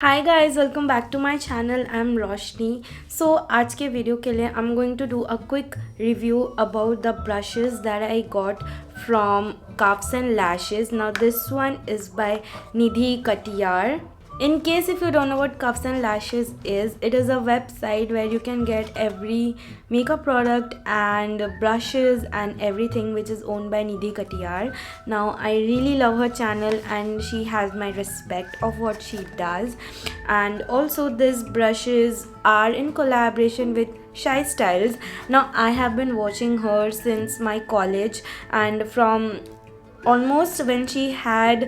Hi guys, welcome back to my channel. I am Roshni. So आज के video के लिए I am going to do a quick review about the brushes that I got from Cuffs and Lashes. Now this one is by Nidhi Katiyar. In case if you don't know what Cuffs and Lashes is, it is a website where you can get every makeup product and brushes and everything which is owned by Nidhi Katiyar. Now I really love her channel and she has my respect of what she does. And also these brushes are in collaboration with Shy Styles. Now I have been watching her since my college, and from almost when she had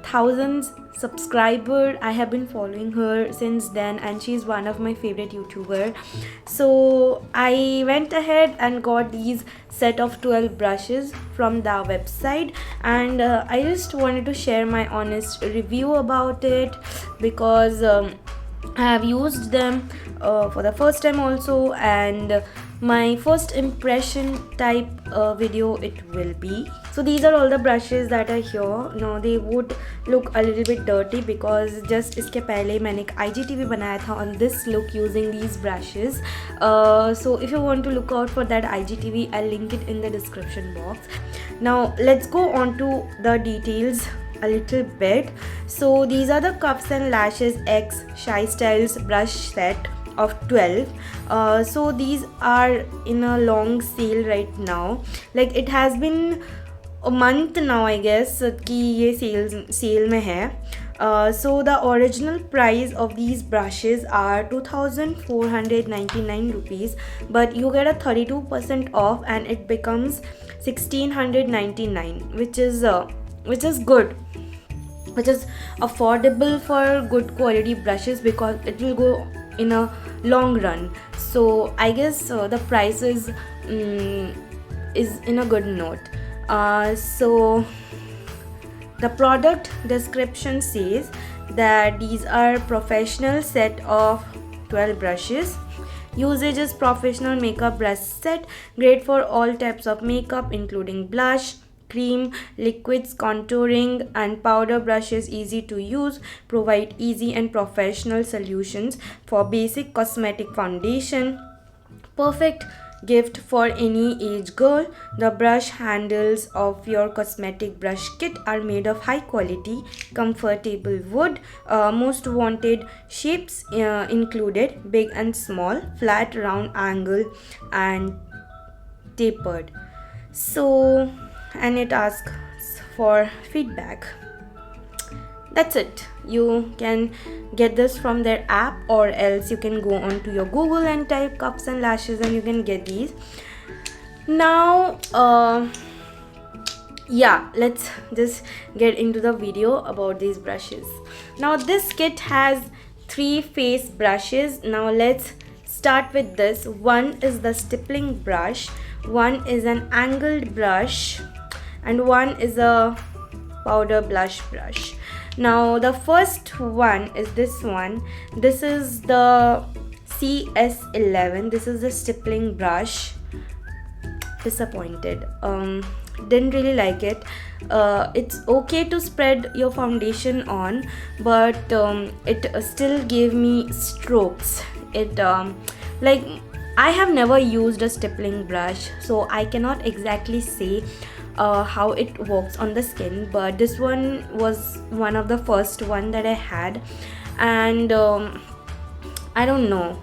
thousands subscriber, I have been following her since then, and she's one of my favorite YouTuber. So I went ahead and got these set of 12 brushes from the website, and I just wanted to share my honest review about it because I have used them for the first time also, and my first impression type video it will be. So these are all the brushes that are here. Now they would look a little bit dirty because just इसके पहले मैंने एक IGTV बनाया था on this look using these brushes. So if you want to look out for that IGTV, I'll link it in the description box. Now let's go on to the details a little bit. So these are the Cuffs and Lashes X Shy Styles brush set of 12. So these are in a long sale right now. Like it has been a month now, I guess, कि ये sale में है. So the original price of these brushes are 2499 rupees, but you get a 32% off and it becomes 1699, which is good, which is affordable for good quality brushes because it will go in a long run. So I guess the price is in a good note. So the product description says that these are professional set of 12 brushes. Usage is professional makeup brush set, great for all types of makeup including blush, cream, liquids, contouring and powder brushes. Easy to use, provide easy and professional solutions for basic cosmetic foundation. Perfect gift for any age girl. The brush handles of your cosmetic brush kit are made of high quality, comfortable wood. Most wanted shapes included big and small, flat, round, angle, and tapered. So, and it asks for feedback. That's it. You can get this from their app, or else you can go on to your Google and type Cuffs and Lashes and you can get these. Now yeah, let's just get into the video about these brushes. Now this kit has 3 face brushes. Now let's start with this. One is the stippling brush, one is an angled brush, and one is a powder blush brush. Now the first one is this one. This is the CS11. This is the stippling brush. Disappointed. Didn't really like it. It's okay to spread your foundation on, but it still gave me strokes. It like I have never used a stippling brush, so I cannot exactly say how it works on the skin, but this one was one of the first one that I had, and I don't know,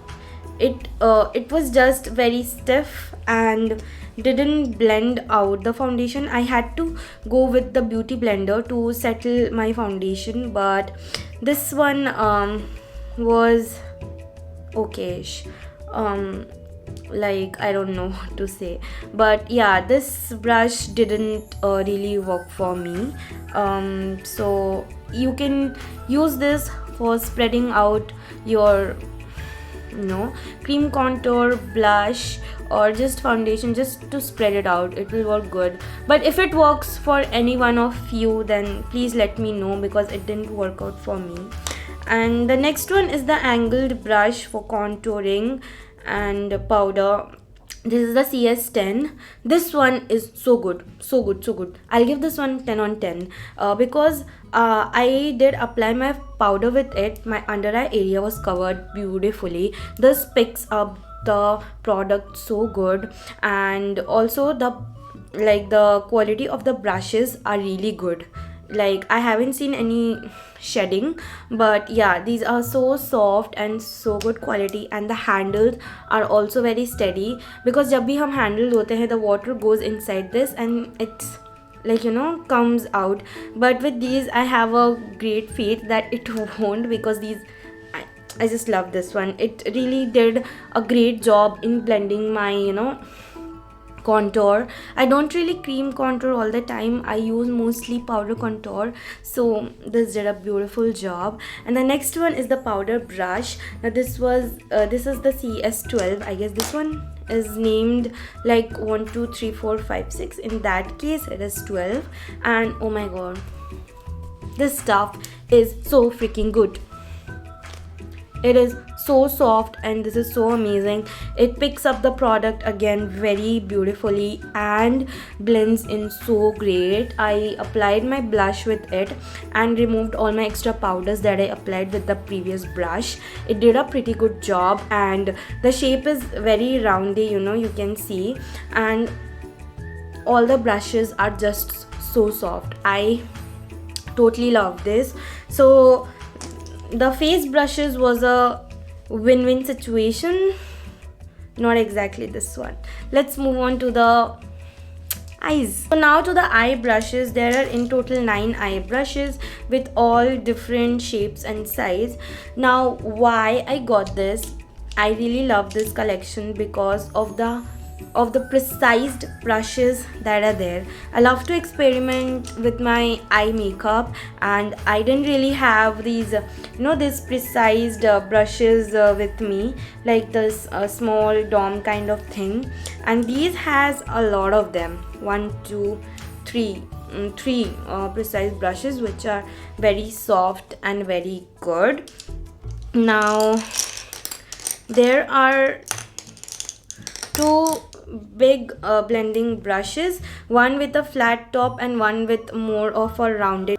it was just very stiff and didn't blend out the foundation. I had to go with the beauty blender to settle my foundation, but this one was okayish. Like I don't know what to say, but yeah, this brush didn't really work for me. So you can use this for spreading out your cream contour, blush, or just foundation, just to spread it out. It will work good, but if it works for any one of you, then please let me know because it didn't work out for me. And the next one is the angled brush for contouring and powder. This is the CS10. This one is so good, so good, so good. I'll give this one 10 on 10 because I did apply my powder with it. My under eye area was covered beautifully. This picks up the product so good, and also the quality of the brushes are really good. Like, I haven't seen any shedding, but yeah, these are so soft and so good quality, and the handles are also very steady, because जब भी हम handle होते हैं, the water goes inside this and it's like, you know, comes out. But with these I have a great faith that it won't, because these I just love this one. It really did a great job in blending my, you know, contour. I don't really cream contour all the time. I use mostly powder contour, so this did a beautiful job. And the next one is the powder brush. Now this is the CS12. I guess this one is named like 1 2 3 4 5 6. In that case it is 12, and oh my god, this stuff is so freaking good. It is so soft, and this is so amazing. It picks up the product again very beautifully and blends in so great. I applied my blush with it and removed all my extra powders that I applied with the previous brush. It did a pretty good job, and the shape is very roundy, you know, you can see, and all the brushes are just so soft. I totally love this. So the face brushes was a win-win situation. Not exactly this one. Let's move on to the eyes. So now to the eye brushes. There are in total 9 eye brushes with all different shapes and size. Now why I got this, I really love this collection because of the precise brushes that are there. I love to experiment with my eye makeup, and I didn't really have these these precise brushes with me, like this small dome kind of thing, and these has a lot of them. 1 2 3 three precise brushes, which are very soft and very good. Now there are two big blending brushes, one with a flat top and one with more of a rounded.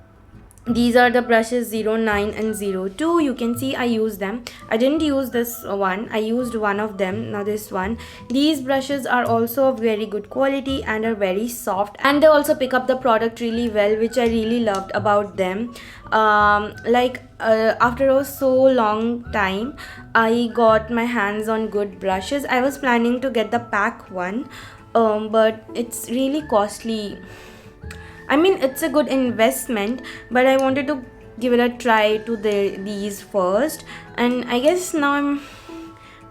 These are the brushes 09 and 02. You can see I use them. I didn't use this one, I used one of them. Now this one, these brushes are also of very good quality and are very soft, and they also pick up the product really well, which I really loved about them. After a so long time, I got my hands on good brushes. I was planning to get the pack one, but it's really costly. I mean, it's a good investment, but I wanted to give it a try to these first, and I guess now I'm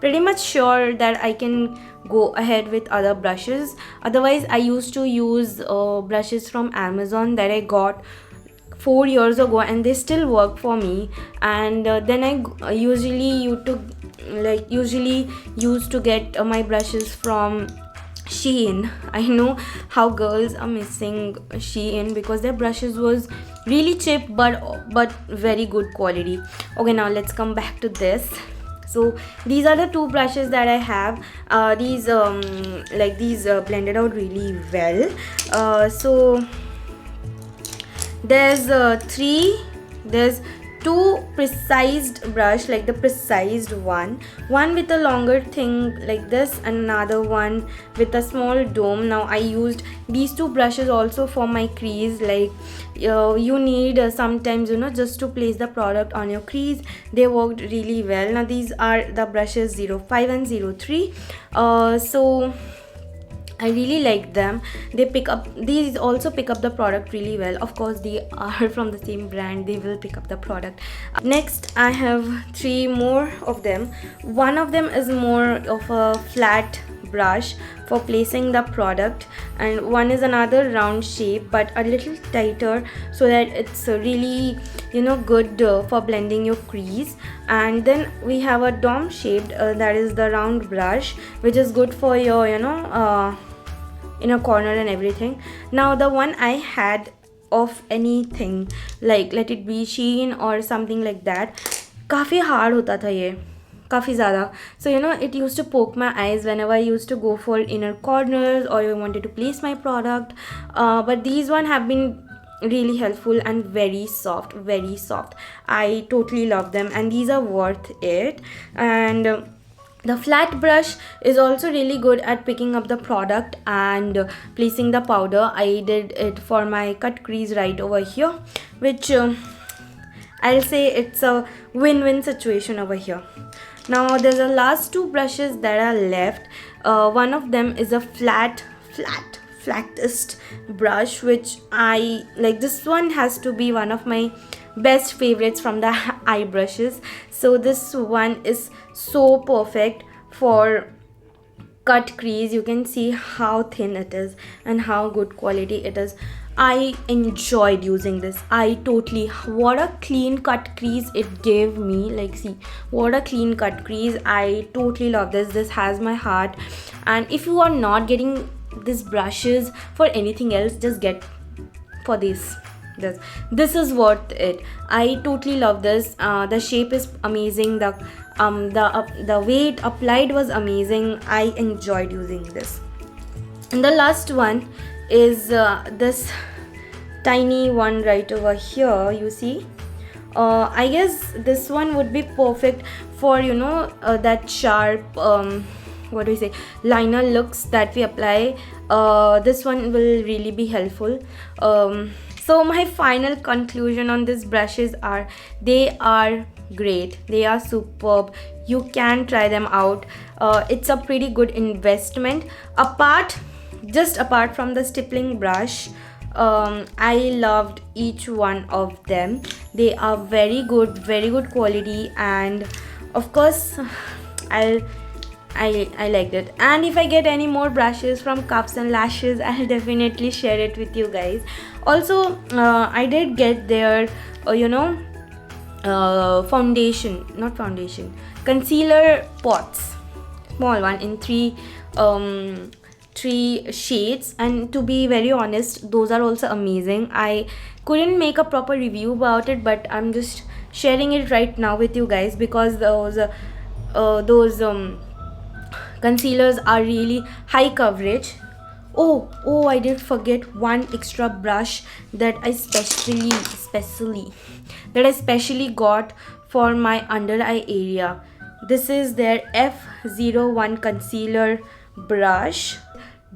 pretty much sure that I can go ahead with other brushes. Otherwise, I used to use brushes from Amazon that I got 4 years ago, and they still work for me. And then I usually used to get my brushes from Shein. I know how girls are missing Shein because their brushes was really cheap but very good quality. Okay, now let's come back to this. So these are the two brushes that I have. These blended out really well. So there's two precised brush, like the precised one with a longer thing like this, and another one with a small dome. Now I used these two brushes also for my crease. Like you need sometimes just to place the product on your crease. They worked really well. Now these are the brushes 05 and 03. So I really like them. These also pick up the product really well. Of course, they are from the same brand, they will pick up the product. Next, I have 3 more of them. One of them is more of a flat brush for placing the product, and one is another round shape but a little tighter, so that it's really good for blending your crease. And then we have a dome shaped, that is the round brush, which is good for your in a corner and everything. Now the one I had of anything, like let it be Shein or something like that, काफ़ी hard होता था ये. काफ़ी ज़्यादा. So you know, it used to poke my eyes whenever I used to go for inner corners or I wanted to place my product. But these one have been really helpful and very soft, very soft. I totally love them, and these are worth it. And the flat brush is also really good at picking up the product and placing the powder. I did it for my cut crease right over here, which I'll say it's a win-win situation over here. Now there's the last two brushes that are left. One of them is a flattest brush, which I like. This one has to be one of my best favorites from the eye brushes. So this one is so perfect for cut crease. You can see how thin it is and how good quality it is. I enjoyed using this. What a clean cut crease it gave me. Like, see, what a clean cut crease. I totally love this. This has my heart. And if you are not getting these brushes for anything else, just get for this. This is worth it. I totally love this. The shape is amazing. The way it applied was amazing. I enjoyed using this. And the last one is this tiny one right over here. You see, I guess this one would be perfect for, you know, that sharp what do we say, liner looks that we apply. This one will really be helpful. So my final conclusion on these brushes are, they are great, they are superb. You can try them out. It's a pretty good investment. Apart from the stippling brush, I loved each one of them. They are very good quality, and of course I liked it. And if I get any more brushes from Cuffs and Lashes, I'll definitely share it with you guys. Also, I did get their concealer pots, small one in three shades, and to be very honest, those are also amazing. I couldn't make a proper review about it, but I'm just sharing it right now with you guys because those concealers are really high coverage. Oh, I did forget one extra brush that I specially got for my under eye area. This is their F01 concealer brush.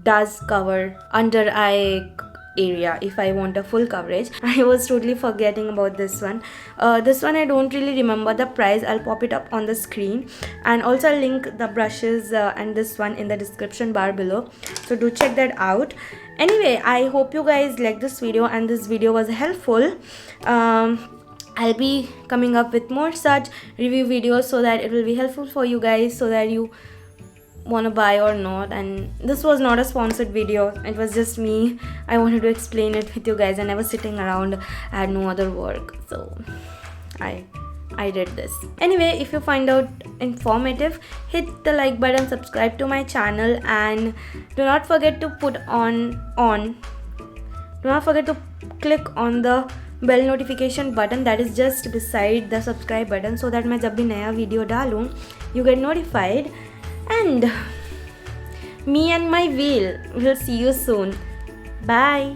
Does cover under eye area if I want a full coverage. I was totally forgetting about this one. This one I don't really remember the price. I'll pop it up on the screen, and also I'll link the brushes and this one in the description bar below, so do check that out. Anyway, I hope you guys liked this video and this video was helpful. I'll be coming up with more such review videos so that it will be helpful for you guys, so that you want to buy or not. And this was not a sponsored video, it was just me. I wanted to explain it with you guys, and I was sitting around, I had no other work, so I did this. Anyway, if you find out informative, hit the like button, subscribe to my channel, and do not forget to click on the bell notification button that is just beside the subscribe button, so that मैं जब भी नया video डालूं, you get notified. And me and my wheel will see you soon. Bye.